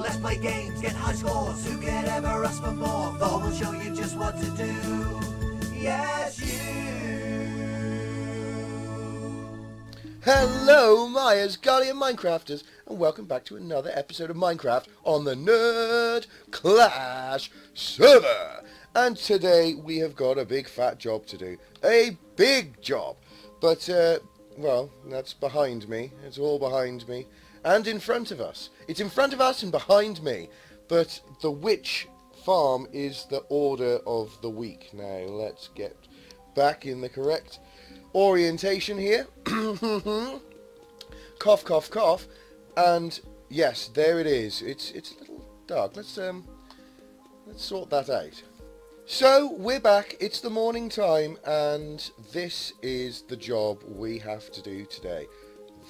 let's play games, get high scores. Who could ever ask for more? Thor will show you just what to do. Yes, you. Hello, my Asgardian Minecrafters, and welcome back to another episode of Minecraft on the NerdClash server. And today we have got a big fat job to do. A big job. But, well, that's behind me. It's all behind me. And in front of us. It's in front of us and behind me. But the witch farm is the order of the week. Now, let's get back in the correct orientation here. Cough, cough, cough. And yes, there it is. It's a little dark. Let's sort that out. So we're back. It's the morning time, and this is the job we have to do today.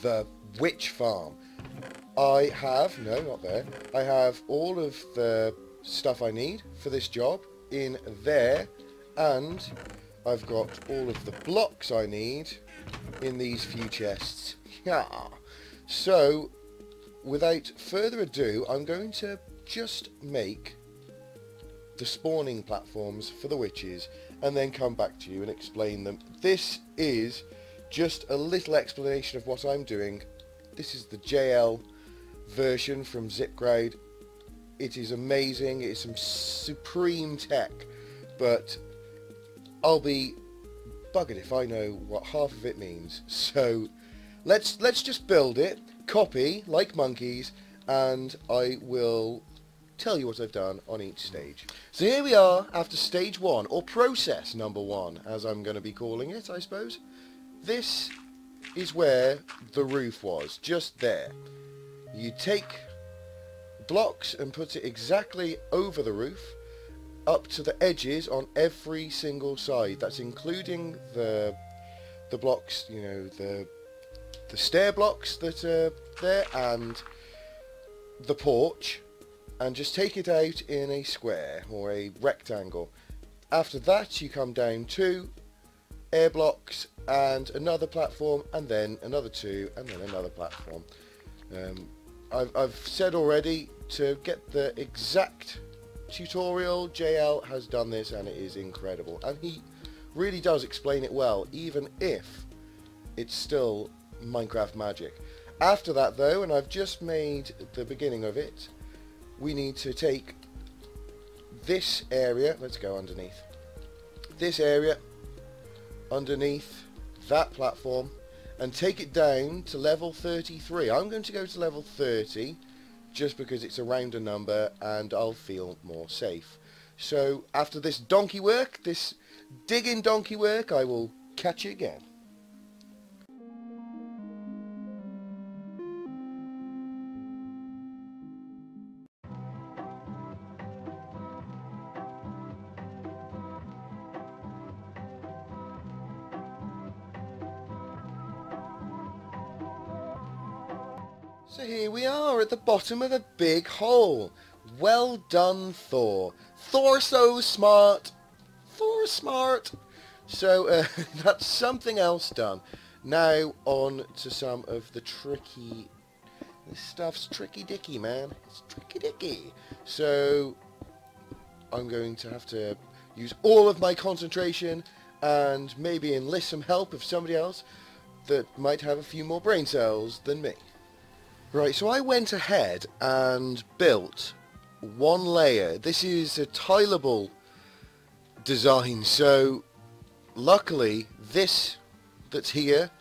The witch farm. I have all of the stuff I need for this job in there, and I've got all of the blocks I need in these few chests. Yeah. So, without further ado, I'm going to just make the spawning platforms for the witches and then come back to you and explain them. This is just a little explanation of what I'm doing. This is the JL version from Zipgrade. It is amazing. It's some supreme tech, but I'll be buggered if I know what half of it means. So let's just build it, copy like monkeys, and I will tell you what I've done on each stage. So here we are after stage 1, or process number 1, as I'm going to be calling it, I suppose. This is where the roof was, just there. You take blocks and put it exactly over the roof, up to the edges on every single side. That's including the blocks, you know, the stair blocks that are there and the porch, and just take it out in a square or a rectangle. After that you come down 2 air blocks and another platform, and then another 2, and then another platform. I've said already, to get the exact tutorial, JL has done this and it is incredible, and he really does explain it well, even if it's still Minecraft magic. After that though, and I've just made the beginning of it, we need to take this area, let's go underneath, this area underneath that platform, and take it down to level 33. I'm going to go to level 30 just because it's a rounder number and I'll feel more safe. So after this donkey work, this digging donkey work, I will catch you again. So here we are at the bottom of a big hole. Well done, Thor. Thor so smart. Thor smart. So that's something else done. Now on to some of the tricky... This stuff's tricky dicky, man. It's tricky dicky. So I'm going to have to use all of my concentration and maybe enlist some help of somebody else that might have a few more brain cells than me. Right, so I went ahead and built one layer. This is a tileable design, so luckily this that's here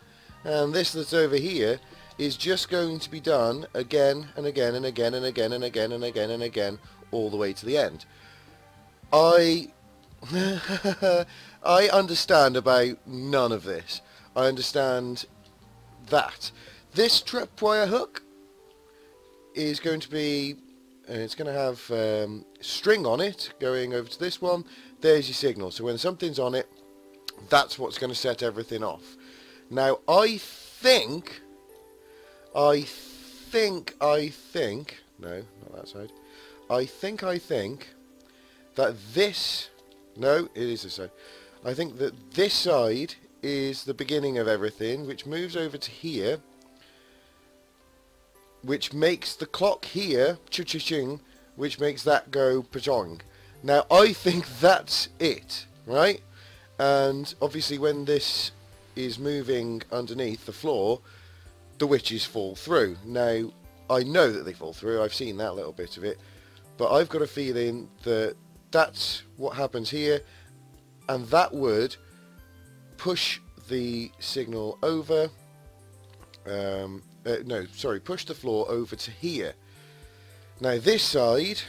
and this that's over here is just going to be done again and again and again and again and again and again and again all the way to the end. I understand about none of this. I understand that this tripwire hook is going to be, it's going to have string on it going over to this one. There's your signal. So when something's on it, that's what's going to set everything off. Now I think, no, not that side. I think that this, no, it is this side. I think that this side is the beginning of everything, which moves over to here. which makes the clock here, cha-cha-ching, which makes that go pachong. Now, I think that's it, right? And obviously when this is moving underneath the floor, the witches fall through. Now, I know that they fall through. I've seen that little bit of it. But I've got a feeling that that's what happens here. And that would push the signal over. Push the floor over to here. Now, this side,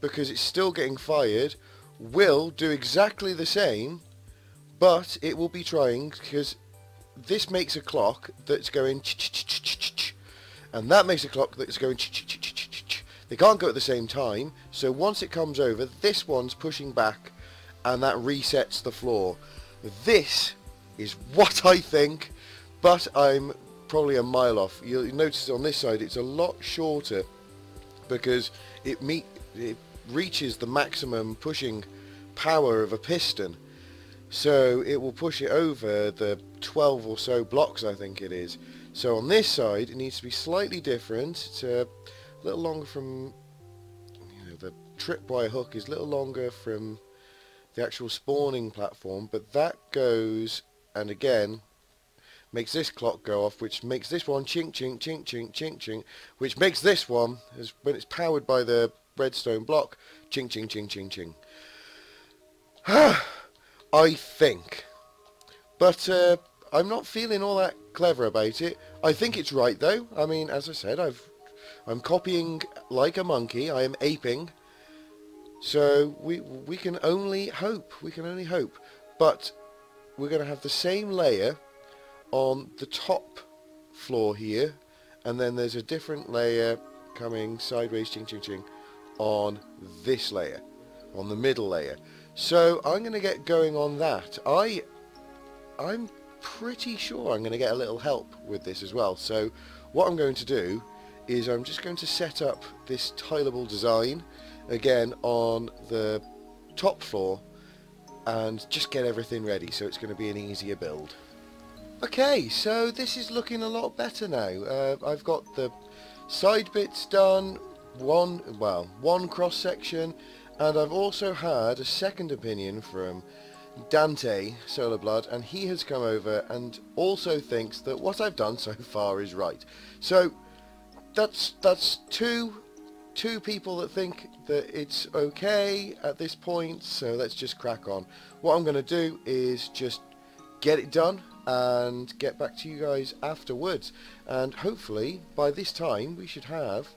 because it's still getting fired, will do exactly the same, but it will be trying, because this makes a clock that's going ch-ch-ch-ch-ch-ch, and that makes a clock that's going ch-ch-ch-ch-ch-ch. They can't go at the same time, so once it comes over, this one's pushing back, and that resets the floor. This is what I think, but I'm probably a mile off. You'll notice on this side it's a lot shorter, because it reaches the maximum pushing power of a piston, so it will push it over the 12 or so blocks, I think it is. So on this side it needs to be slightly different. It's a little longer from, the tripwire hook is a little longer from the actual spawning platform, but that goes, and again makes this clock go off, which makes this one chink chink chink chink chink chink, which makes this one, when it's powered by the redstone block, ching ching ching ching ching. I think, but I'm not feeling all that clever about it. I think it's right though. I mean, as I said, I'm copying like a monkey. I am aping. So we can only hope. We can only hope. But we're going to have the same layer on the top floor here, and then there's a different layer coming sideways, ching ching ching, on this layer, on the middle layer. So I'm going to get going on that. I'm pretty sure I'm going to get a little help with this as well. So what I'm going to do is I'm just going to set up this tileable design again on the top floor and just get everything ready, so it's going to be an easier build. Okay, so this is looking a lot better now. I've got the side bits done, one cross section, and I've also had a second opinion from Dante Solar Blood, and he has come over and also thinks that what I've done so far is right. So that's two people that think that it's okay at this point, so let's just crack on. What I'm going to do is just get it done and get back to you guys afterwards, and hopefully by this time we should have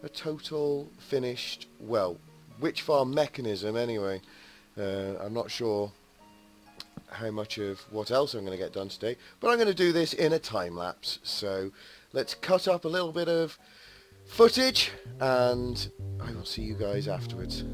a total finished, well, witch farm mechanism anyway. I'm not sure how much of what else I'm going to get done today, but I'm going to do this in a time lapse. So let's cut up a little bit of footage and I will see you guys afterwards.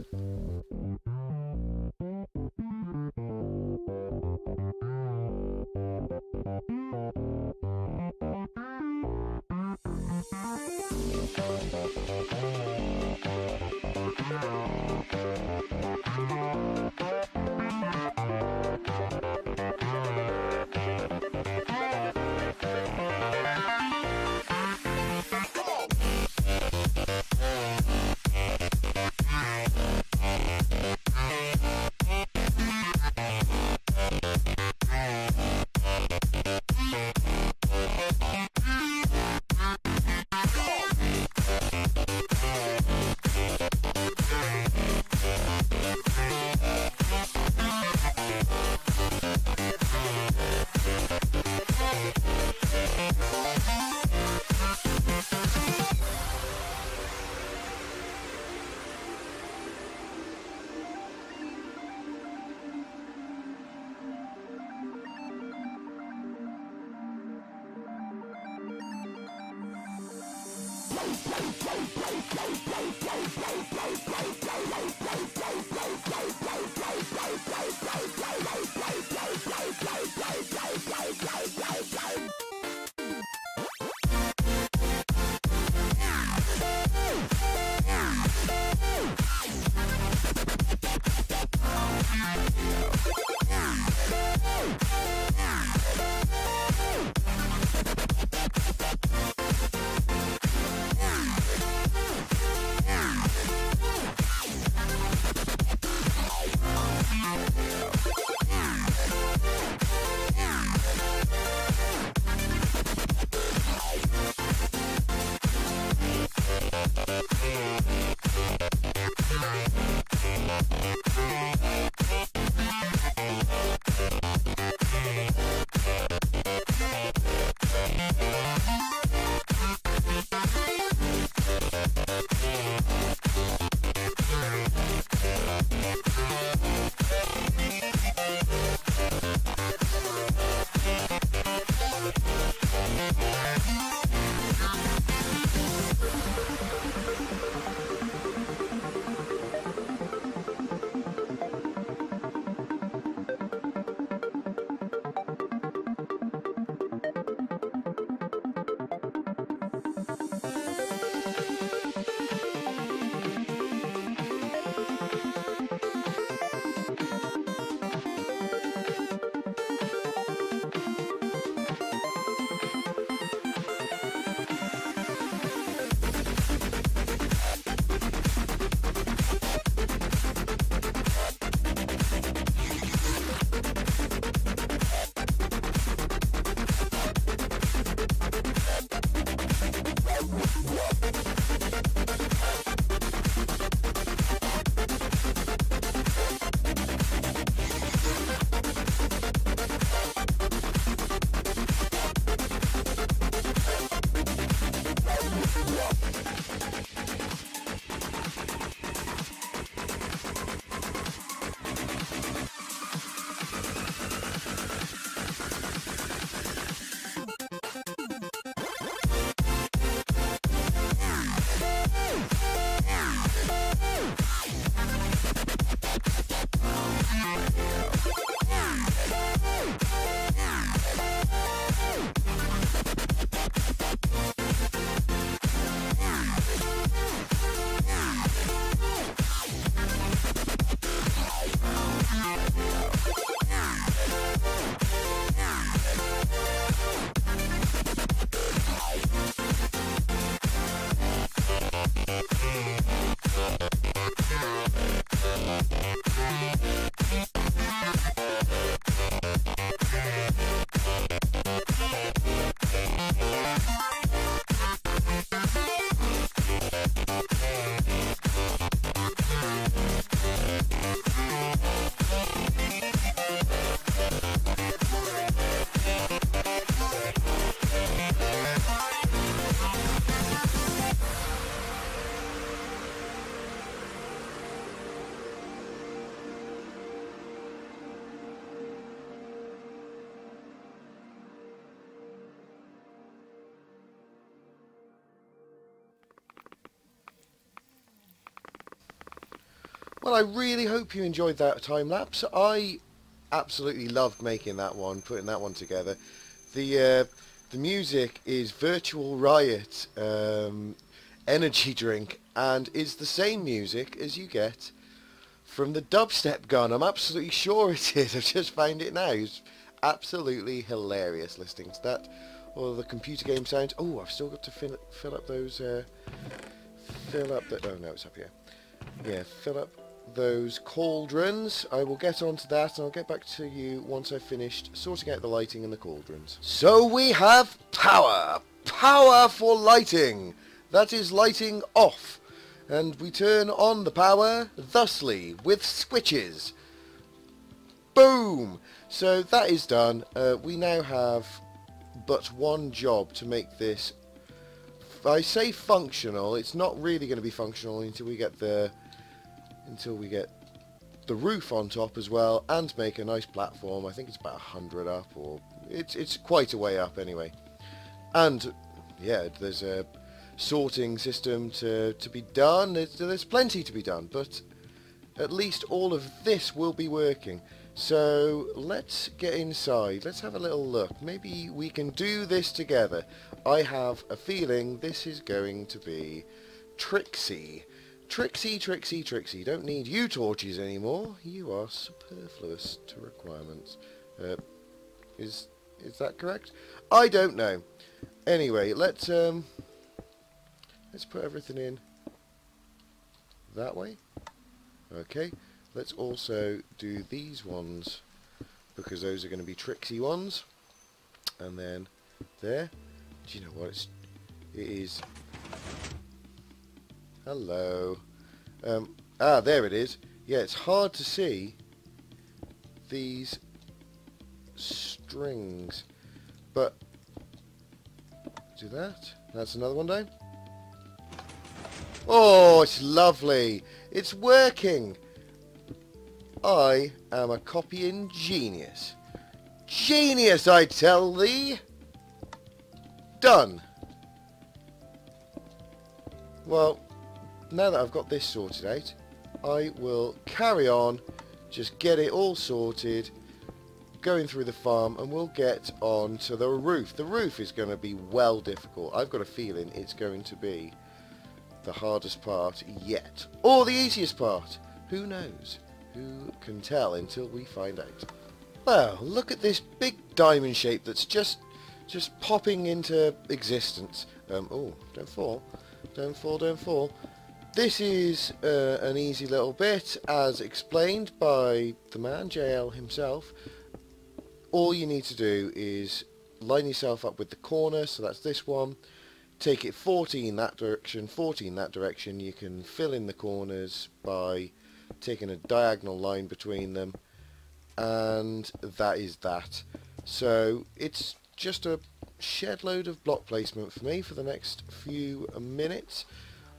Well, I really hope you enjoyed that time lapse. I absolutely loved making that one, putting that one together. The music is Virtual Riot energy drink, and is the same music as you get from the dubstep gun. I'm absolutely sure it is. I've just found it now. It's absolutely hilarious listening to that. All the computer game sounds. Oh, I've still got to fill up those. Fill up the. Oh no, it's up here. Yeah, fill up those cauldrons. I will get onto that and I'll get back to you once I've finished sorting out the lighting and the cauldrons. So we have power! Power for lighting! That is lighting off. And we turn on the power thusly with switches. Boom! So that is done. We now have but one job to make this, I say functional. It's not really going to be functional until we get the roof on top as well, and make a nice platform. I think it's about 100 up, or it's quite a way up anyway. And yeah, there's a sorting system to be done. There's plenty to be done, but at least all of this will be working. So let's get inside. Let's have a little look. Maybe we can do this together. I have a feeling this is going to be tricksy. Trixie, Trixie, Trixie. Don't need you torches anymore. You are superfluous to requirements. Is that correct? I don't know. Anyway, let's put everything in that way. Okay. Let's also do these ones, because those are going to be Trixie ones. And then there. Do you know what? It is. Hello. There it is. Yeah, it's hard to see these strings, but do that. That's another one down. Oh, it's lovely. It's working. I am a copying genius. Genius, I tell thee. Done. Well, now that I've got this sorted out, I will carry on, just get it all sorted, going through the farm, and we'll get on to the roof. The roof is going to be well difficult. I've got a feeling it's going to be the hardest part yet. Or the easiest part. Who knows? Who can tell until we find out? Well, look at this big diamond shape that's just popping into existence. Oh, don't fall. Don't fall, don't fall. This is an easy little bit, as explained by the man, JL himself. All you need to do is line yourself up with the corner, so that's this one. Take it 14 that direction, 14 that direction. You can fill in the corners by taking a diagonal line between them, and that is that. So it's just a shed load of block placement for me for the next few minutes.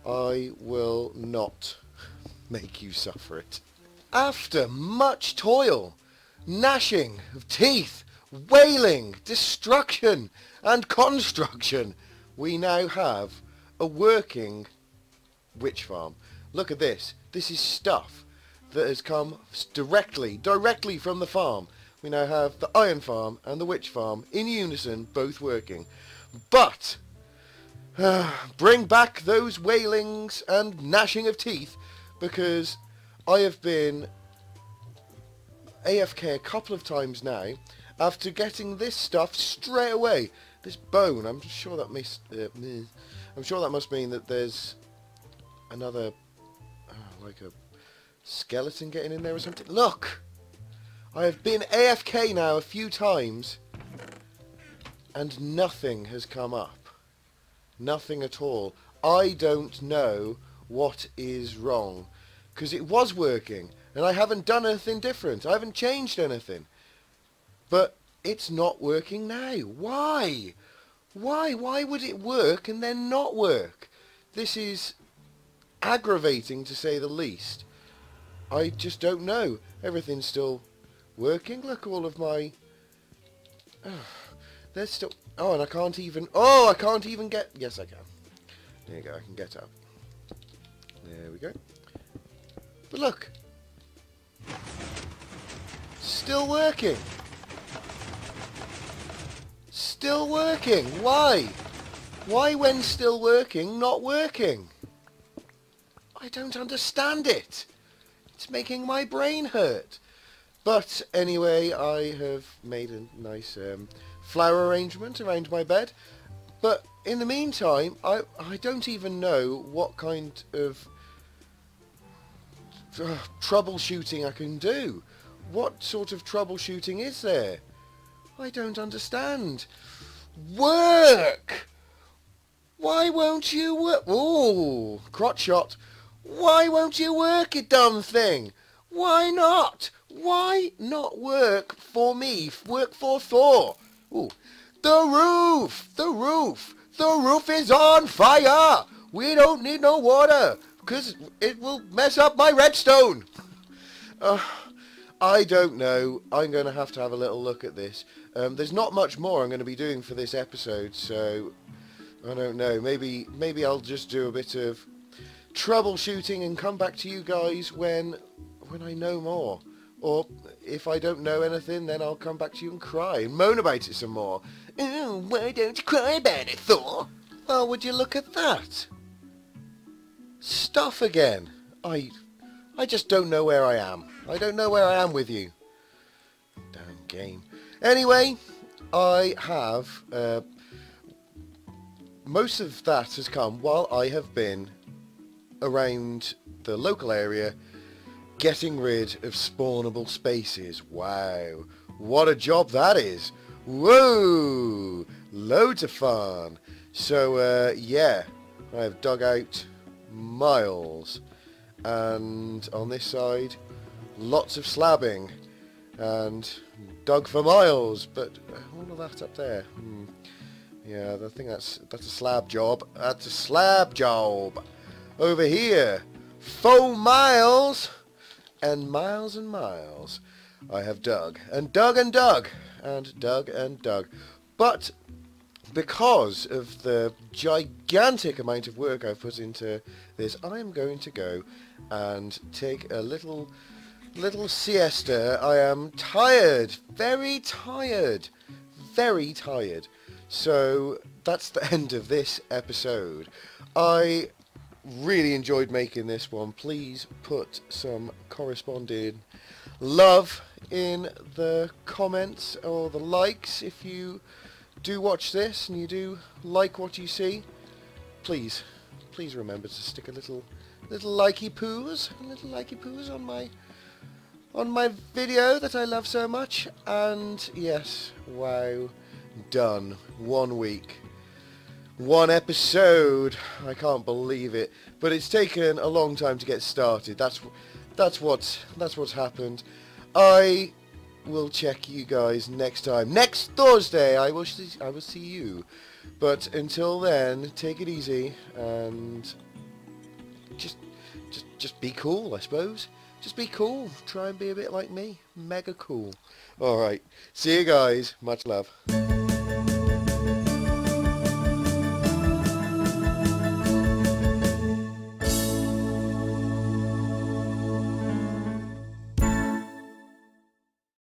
I will not make you suffer it. After much toil, gnashing of teeth, wailing, destruction and construction, we now have a working witch farm. Look at this. This is stuff that has come directly from the farm. We now have the iron farm and the witch farm in unison, both working. But bring back those wailings and gnashing of teeth, because I have been AFK a couple of times now after getting this stuff straight away. This bone, I'm sure that must mean that there's another like a skeleton getting in there or something. Look! I have been AFK now a few times and nothing has come up. Nothing at all. I don't know what is wrong, because it was working and I haven't done anything different. I haven't changed anything. But it's not working now. Why? Why would it work and then not work? This is aggravating, to say the least. I just don't know. Everything's still working. Look, all of my... there's still... Oh, and I can't even... Oh, I can't even get... Yes, I can. There you go. I can get up. There we go. But look. Still working. Still working. Why? Why when still working, not working? I don't understand it. It's making my brain hurt. But anyway, I have made a nice flower arrangement around my bed. But in the meantime, I don't even know what kind of troubleshooting I can do. What sort of troubleshooting is there? I don't understand. Work! Why won't you work? Ooh, crotch shot. Why won't you work, you dumb thing? Why not? Why not work for me? Work for Thor. Ooh. The roof! The roof! The roof is on fire! We don't need no water, because it will mess up my redstone. I don't know. I'm going to have a little look at this. There's not much more I'm going to be doing for this episode, so I don't know. Maybe I'll just do a bit of troubleshooting and come back to you guys when I know more. Or if I don't know anything, then I'll come back to you and cry and moan about it some more. Oh, why don't you cry about it, Thor? Well, would you look at that? Stuff again. I just don't know where I am. I don't know where I am with you. Damn game. Anyway, I have... most of that has come while I have been around the local area getting rid of spawnable spaces. Wow. What a job that is. Whoa. Loads of fun. So, yeah. I have dug out miles. And on this side, lots of slabbing. And dug for miles. But all of that up there. Yeah, I think that's a slab job. That's a slab job. Over here, 4 miles and miles and miles. I have dug and dug and dug and dug and dug. But because of the gigantic amount of work I've put into this, I'm going to go and take a little siesta. I am tired, very tired, very tired. So that's the end of this episode. I really enjoyed making this one. Please put some corresponding love in the comments or the likes if you do watch this and you do like what you see. Please remember to stick a little likey poos on my video that I love so much. And yes, wow, done. 1 week. 1 episode. I can't believe it, but it's taken a long time to get started. That's what's happened. I will check you guys next time. Next Thursday, I will see you. But until then, take it easy and just be cool, I suppose. Just be cool. Try and be a bit like me. Mega cool. All right. See you guys. Much love.